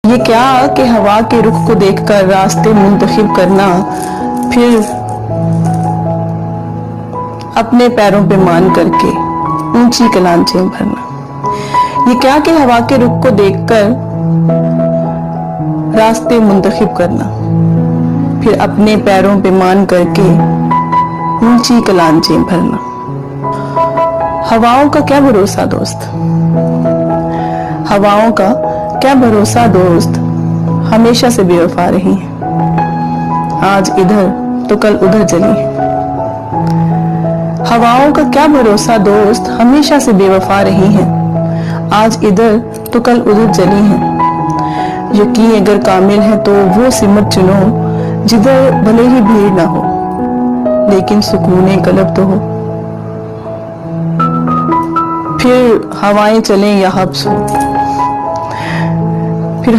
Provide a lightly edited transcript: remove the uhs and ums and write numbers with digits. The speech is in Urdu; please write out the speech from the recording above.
یہ کیا کہ ہوا کے رخ کو دیکھ کر راستے منتخب کرنا، پھر اپنے پیروں پہ مان کر کے اونچی کلانچیں بھرنا۔ یہ کیا کہ ہوا کے رخ کو دیکھ کر راستے منتخب کرنا، پھر اپنے پیروں پہ مان کر کے اونچی کلانچیں بھرنا۔ ہواؤں کا کیا بھروسہ دوست، ہواؤں کا کیا بھروسہ دوست، ہمیشہ سے بے وفا رہی ہیں، آج ادھر تو کل ادھر چلی ہیں۔ ہواؤں کا کیا بھروسہ دوست، ہمیشہ سے بے وفا رہی ہیں، آج ادھر تو کل ادھر چلی ہیں۔ یقین اگر کامل ہے تو وہ سمت چنو جدھر بھلے ہی بھیڑ نہ ہو، لیکن سکون قلب تو ہو۔ پھر ہوائیں چلیں یا حبس ہو، پھر